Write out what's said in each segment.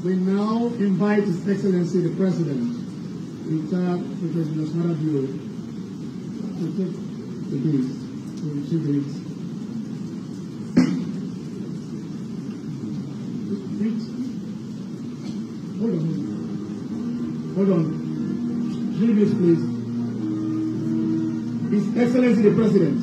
We now invite His Excellency the President, retired Professor Presidentbio, to take the keys, to receive the keys. Hold on. Three minutes, please. His Excellency the President.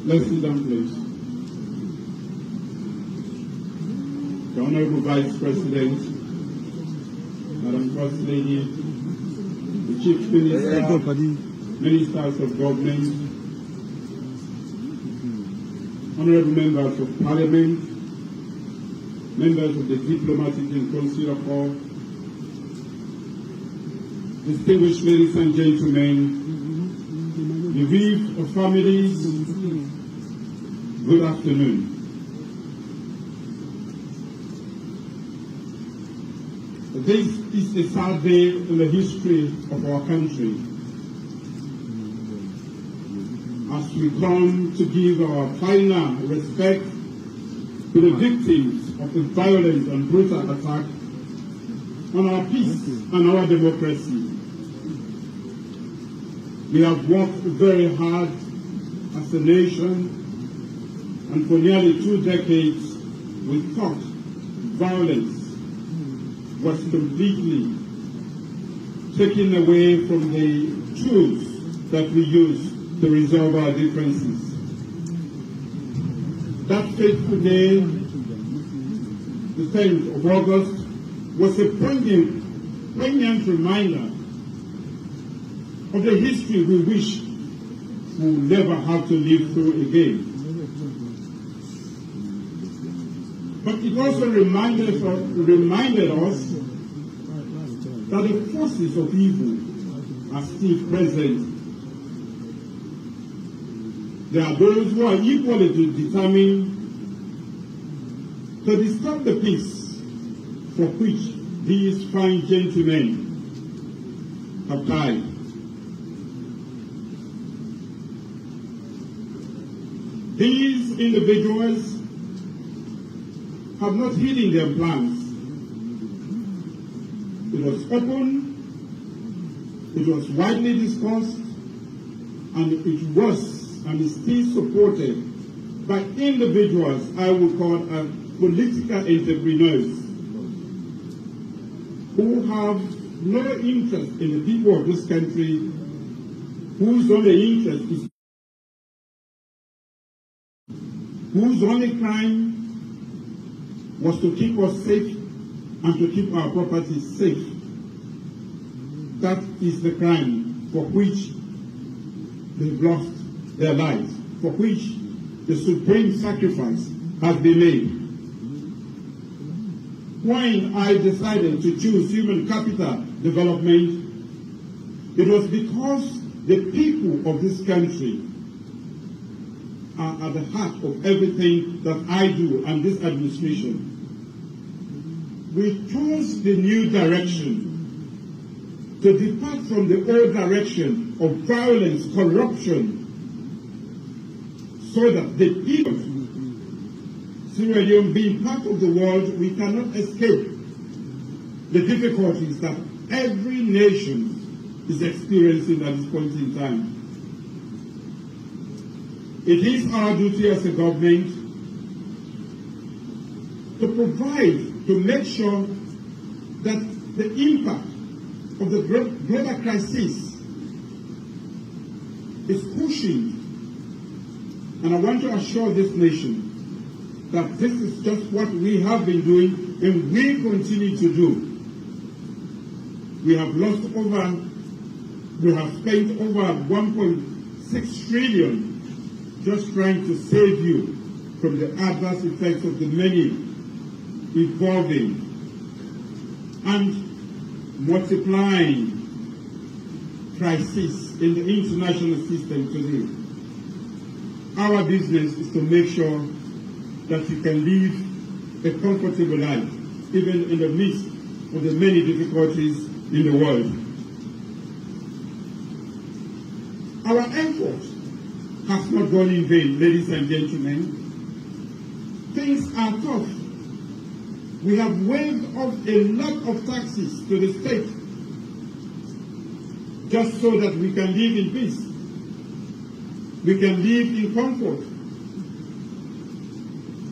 Let's sit down, please. The Honorable Vice President, Madam First Lady, the Chief Minister, Ministers of Government, Honorable Members of Parliament, members of the Diplomatic and Consular Corps, distinguished ladies and gentlemen, bereaved families, good afternoon. This is a sad day in the history of our country. As we come to give our final respect to the victims of the violent and brutal attack on our peace and our democracy. We have worked very hard as a nation, and for nearly 2 decades, we thought violence was completely taken away from the tools that we use to resolve our differences. That fateful day, the 10th of August, was a poignant reminder of the history we wish we will never have to live through again. But it also reminded us that the forces of evil are still present. There are those who are equally determined to disturb the peace for which these fine gentlemen have died. These individuals have not hidden their plans. It was open, it was widely discussed, and it was and is still supported by individuals I would call political entrepreneurs who have no interest in the people of this country, whose only interest is whose only crime was to keep us safe and to keep our property safe. That is the crime for which they've lost their lives, for which the supreme sacrifice has been made. When I decided to choose human capital development, it was because the people of this country are at the heart of everything that I do and this administration. We chose the new direction to depart from the old direction of violence, corruption, so that the people of Sierra Leone, being part of the world, we cannot escape the difficulties that every nation is experiencing at this point in time. It is our duty as a government to provide, to make sure that the impact of the global crisis is cushioned. And I want to assure this nation that this is just what we have been doing and will continue to do. We have spent over 1.6 trillion just trying to save you from the adverse effects of the many evolving and multiplying crises in the international system today. Our business is to make sure that you can live a comfortable life, even in the midst of the many difficulties in the world. Our effort has not gone in vain, ladies and gentlemen. Things are tough. We have waived off a lot of taxes to the state just so that we can live in peace. We can live in comfort.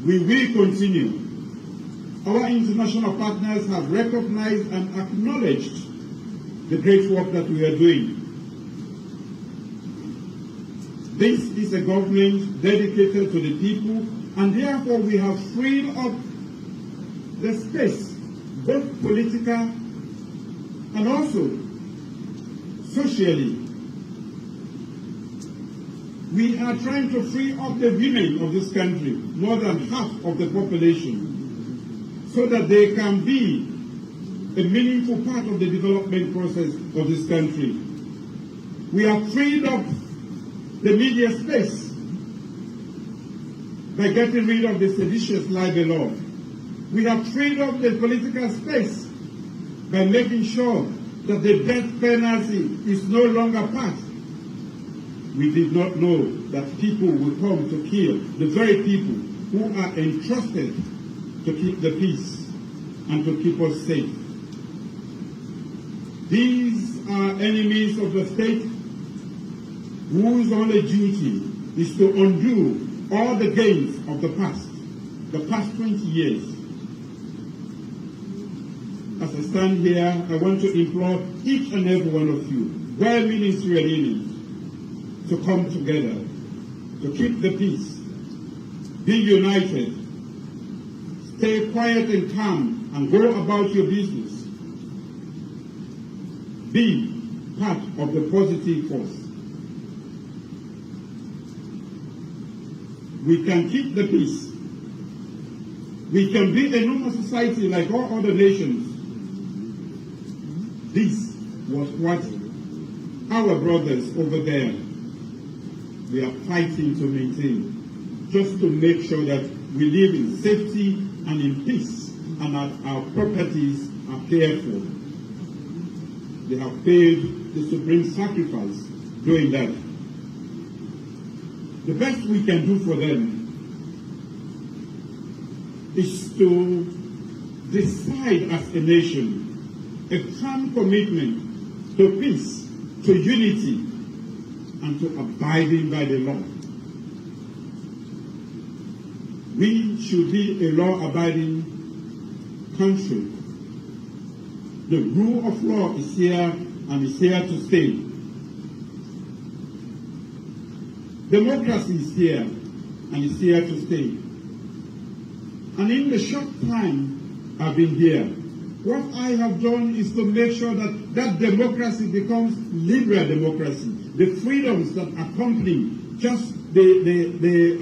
We will continue. Our international partners have recognized and acknowledged the great work that we are doing. This is a government dedicated to the people, and therefore we have freed up the space, both political and also socially. We are trying to free up the women of this country, more than half of the population, so that they can be a meaningful part of the development process of this country. We have freed up the media space by getting rid of the seditious libel law. We have freed up the political space by making sure that the death penalty is no longer part. We did not know that people would come to kill the very people who are entrusted to keep the peace and to keep us safe. These are enemies of the state whose only duty is to undo all the gains of the past 20 years. As I stand here, I want to implore each and every one of you, well-meaning Sierra Leoneans, to come together, to keep the peace, be united, stay quiet and calm, and go about your business. Be part of the positive force. We can keep the peace. We can be a normal society like all other nations. This was what our brothers over there, we are fighting to maintain, just to make sure that we live in safety and in peace, and that our properties are cared for. They have paid the supreme sacrifice doing that. The best we can do for them is to decide as a nation a firm commitment to peace, to unity, and to abiding by the law. We should be a law-abiding country. The rule of law is here and is here to stay. Democracy is here and is here to stay. And in the short time I've been here, what I have done is to make sure that that democracy becomes liberal democracy. The freedoms that accompany just the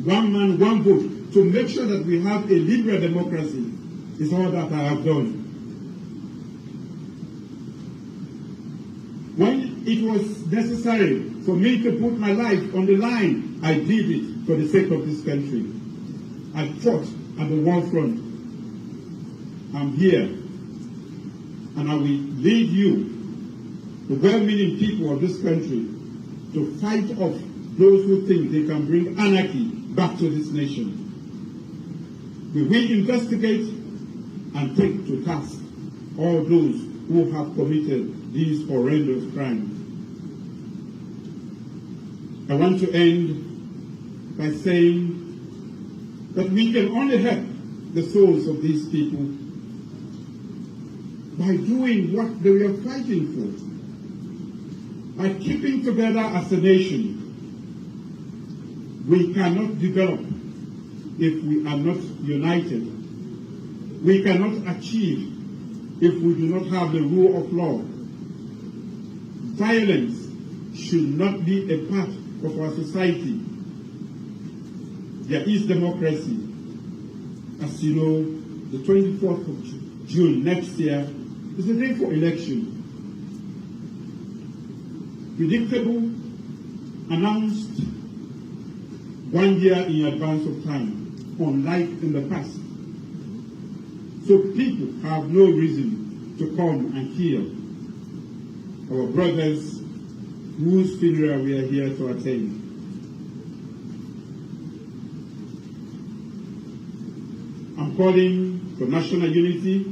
one man, one vote, to make sure that we have a liberal democracy is all that I have done. When it was necessary for me to put my life on the line, I did it for the sake of this country. I fought at the war front. I'm here, and I will lead you, the well-meaning people of this country, to fight off those who think they can bring anarchy back to this nation. We will investigate and take to task all those who have committed these horrendous crimes. I want to end by saying that we can only help the souls of these people by doing what they are fighting for, by keeping together as a nation. We cannot develop if we are not united. We cannot achieve if we do not have the rule of law. Violence should not be a part of our society. There is democracy. As you know, the 24th of June next year is the day for election. Predictable, announced, 1 year in advance of time, unlike in the past. So people have no reason to come and kill our brothers whose funeral we are here to attend. I'm calling for national unity,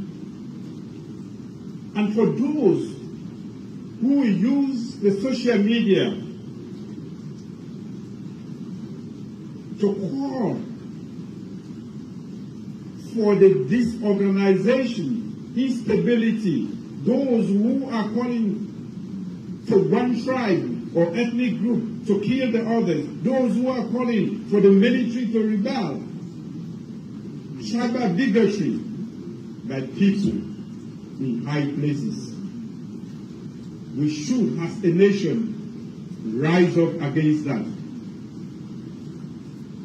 and for those who will use the social media to call for the disorganization, instability, those who are calling for one tribe or ethnic group to kill the others, those who are calling for the military to rebel, tribal bigotry by people in high places. We should, as a nation, rise up against that.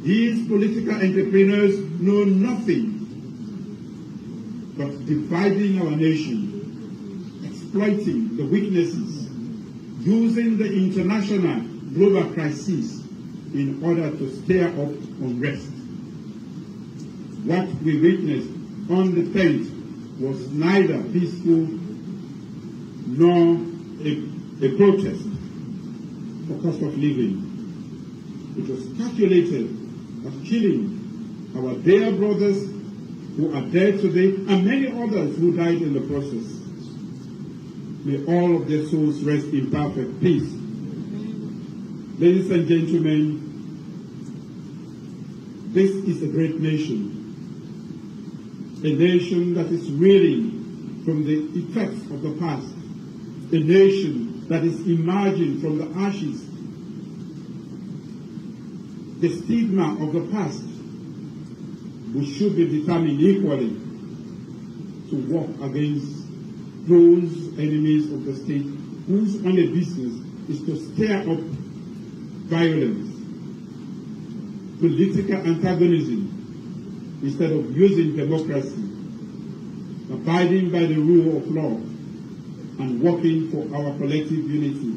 These political entrepreneurs know nothing but dividing our nation, exploiting the weaknesses, using the international global crisis in order to stir up unrest. What we witnessed on the 10th was neither peaceful nor a protest for cost of living. It was calculated at killing our dear brothers who are dead today and many others who died in the process. May all of their souls rest in perfect peace. Ladies and gentlemen, this is a great nation. A nation that is reeling from the effects of the past. A nation that is emerging from the ashes. The stigma of the past. We should be determined equally to work against those enemies of the state whose only business is to stir up violence, political antagonism, instead of using democracy, abiding by the rule of law, and working for our collective unity.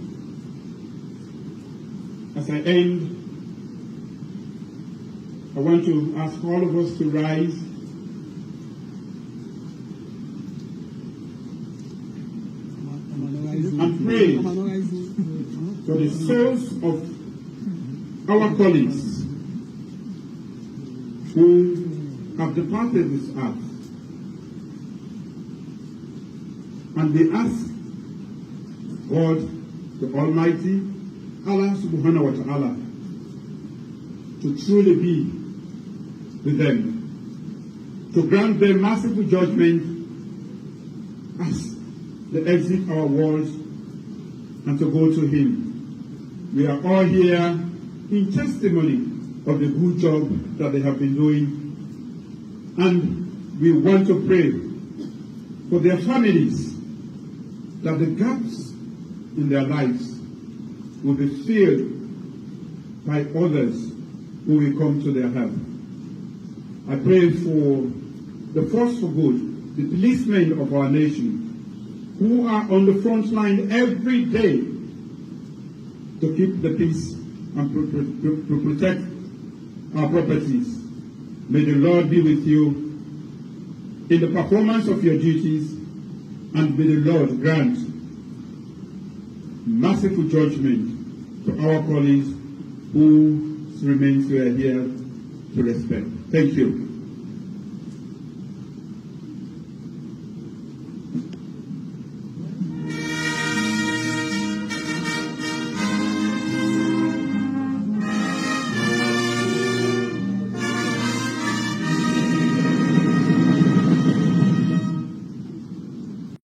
As I end, I want to ask all of us to rise and pray for the souls of our colleagues who have departed this earth. And we ask God, the Almighty, Allah subhanahu wa ta'ala, to truly be with them, to grant them merciful judgment as they exit our world and to go to Him. We are all here in testimony of the good job that they have been doing, and we want to pray for their families, that the gaps in their lives will be filled by others who will come to their help. I pray for the force for good, the policemen of our nation, who are on the front line every day to keep the peace and to protect our properties. May the Lord be with you in the performance of your duties, and may the Lord grant merciful judgment to our colleagues who remains we are here to respect. Thank you.